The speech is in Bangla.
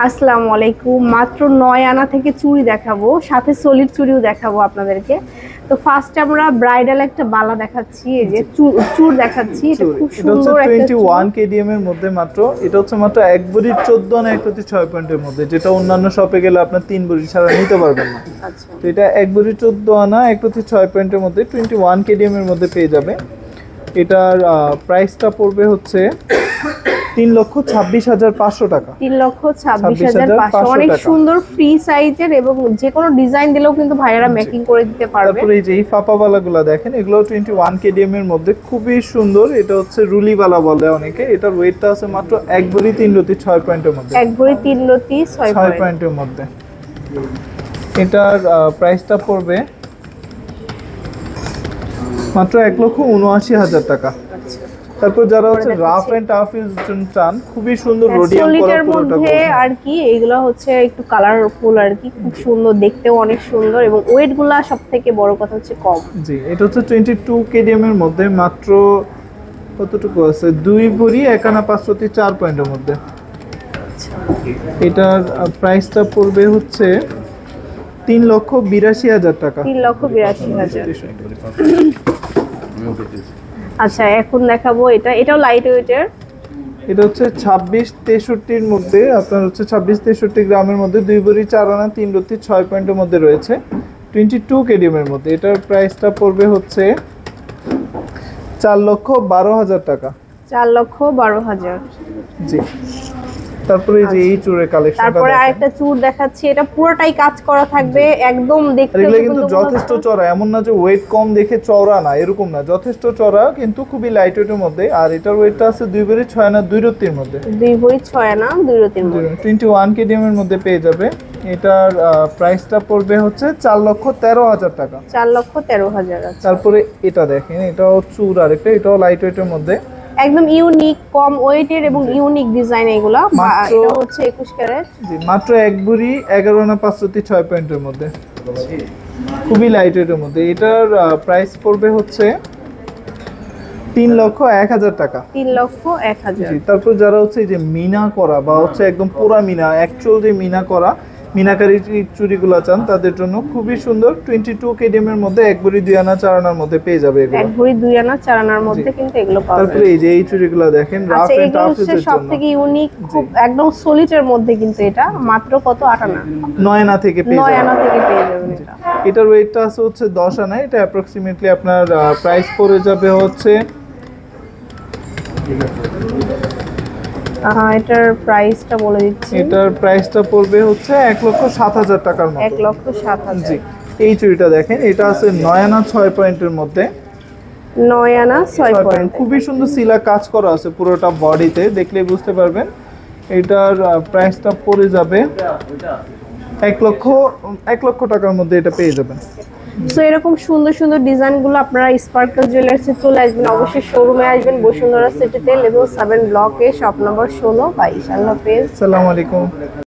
আসসালামু আলাইকুম। মাত্র 9 আনা থেকে চুড়ি দেখাবো, সাথে সলিড চুড়িও দেখাবো আপনাদেরকে। তো ফার্স্ট আমরা ব্রাইডাল একটা বালা দেখাচ্ছি, এই যে চুড় দেখাচ্ছি। এটা খুব সুন্দর একটা 21 কেডিএম এর মধ্যে মাত্র, এটা হচ্ছে মাত্র 1 ভরি 14 আনা 1 প্রতি 6 পয়েন্টের মধ্যে, যেটা অন্যান্য শপে গেলে আপনার 3 ভরি ছাড়া নিতে পারবেন না। আচ্ছা, তো এটা 1 ভরি 14 আনা 1 প্রতি 6 পয়েন্টের মধ্যে 21 কেডিএম এর মধ্যে পেয়ে যাবে। এটার প্রাইসটা পড়বে হচ্ছে 3,26,500 টাকা। 3,26,500, অনেক সুন্দর ফ্রি সাইজের এবং যে কোনো ডিজাইন দিলেও কিন্তু ভাইয়ারা মেকিং করে দিতে পারবে। তারপরে এই যে এই ফাপাবালাগুলো দেখেন, এগুলো 21 কেডিএম এর মধ্যে খুবই সুন্দর। এটা হচ্ছে রুলিবালা বলে অনেকে। এটার ওয়েটটা আছে মাত্র 1 ভরি 3 রতি 6 পয়েন্টের মধ্যে, 1 ভরি 3 রতি 6 পয়েন্টের মধ্যে। এটার প্রাইসটা পড়বে মাত্র 1,79,000 টাকা। তারপর যারা হচ্ছে রাফ এন্ড টাফ ইউজ চান, খুবই সুন্দর রোডিয়াম করা পুরোটা মধ্যে আর কি, এগুলো হচ্ছে একটু কালারফুল আর কি, খুব সুন্দর দেখতেও অনেক সুন্দর এবং ওয়েটগুলো সবথেকে বড় কথা হচ্ছে কম। জি, এটা হচ্ছে 22 কেডিএম এর মধ্যে মাত্র কতটুকু আছে, 2 ভরি 1 আনা 5 প্রতি 4 পয়েন্টের মধ্যে। এটার প্রাইসটা পড়বে হচ্ছে 3,82,000 টাকা। 3,82,000। আচ্ছা, এখন দেখাবো এটাও লাইট ওয়েটের। এটা হচ্ছে 26-63 মধ্যে, আপনার হচ্ছে 26-63 গ্রামের মধ্যে 2 ভরি 4 আনা 3 রতি 6 পয়েন্টের মধ্যে রয়েছে, 22 কেডিএম এর মধ্যে। এটার প্রাইসটা পড়বে হচ্ছে 4,12,000 টাকা। 4,12,000। জি, তারপরে এই যে এই চূড়ের কালেকশনটা, তারপরে আরেকটা চূড় দেখাচ্ছি। এটা পুরোটাই কাজ করা থাকবে, একদম দেখতে এগুলো কিন্তু যথেষ্ট চওড়া, এমন না যে ওয়েট কম দেখে চওড়া না, এরকম না, যথেষ্ট চওড়া কিন্তু খুবই লাইট ওয়েটের মধ্যে। আর এটার ওয়েটটা আছে 2 ভরি 6 আনা 2 রতির মধ্যে, 2 ভরি 6 আনা 2 রতির মধ্যে, 21 কেডিএম এর মধ্যে পেয়ে যাবে। এটার প্রাইসটা পড়বে হচ্ছে 4,13,000 টাকা। 4,13,000। তারপরে এটা দেখেন, এটাও চূড় আরেকটা, এটাও লাইট ওয়েটের মধ্যে, একদম ইউনিক, কম ওয়েটের এবং ইউনিক ডিজাইন। এগুলা এটা হচ্ছে 21 ক্যারেট। জি, মাত্র 1 ভরি 11 আনা 5 রতি 6 পয়েন্টের মধ্যে, খুবই লাইট ওয়েটের মধ্যে। এটার প্রাইস পড়বে হচ্ছে 3,01,000 টাকা। 3,01,000। জি, তারপর যারা হচ্ছে এই যে মিনা করা বা হচ্ছে একদম পুরা মিনা, অ্যাকচুয়াল যে মিনা করা মিনাকারি চুড়িগুলো চান, তাদের জন্য খুবই সুন্দর 22 কেডিএম এর মধ্যে 1 ভরি 2 আনা 4 আনার মধ্যে পেয়ে যাবে এগুলো। 1 ভরি 2 আনা 4 আনার মধ্যে কিন্তু এগুলো পাবেন। তারপরে এই যে এই চুড়িগুলো দেখেন, রাফ এন্ড টাফ এর জন্য সবথেকে ইউনিক, খুব একদম সলিডের মধ্যে, কিন্তু এটা মাত্র কত 8 আনা 9 আনা থেকে পেয়ে যাবেন। 9 আনা থেকে পেয়ে যাবেন এটা। এটার ওয়েটটা আছে হচ্ছে 10 আনা। এটা অ্যাপ্রক্সিমেটলি আপনার প্রাইস পড়ে যাবে হচ্ছে, এটার প্রাইসটা বলে দিচ্ছি। এটার প্রাইসটা পড়বে হচ্ছে 1,07,000 টাকার মতো। 1,07,000। জি, এই চুড়িটা দেখেন, এটা আছে 9 আনা 6 পয়েন্টের মধ্যে, 9 আনা 6 পয়েন্ট। খুবই সুন্দর সিলা কাজ করা আছে পুরোটা বডিতে, দেখলেই বুঝতে পারবেন। এটার প্রাইসটা পড়ে যাবে 1,00,000 টাকার মধ্যে এটা পেয়ে যাবেন। সো এরকম সুন্দর সুন্দর ডিজাইনগুলো আপনারা স্পার্কল জুয়েলার্সে চলে আসবেন, অবশ্যই শোরুমে আসবেন, বসুন্ধরা সিটিতে লেভেল 7 ব্লকে, শপ নম্বর 16 22। আল্লাহ হাফেজ। আসসালামু আলাইকুম।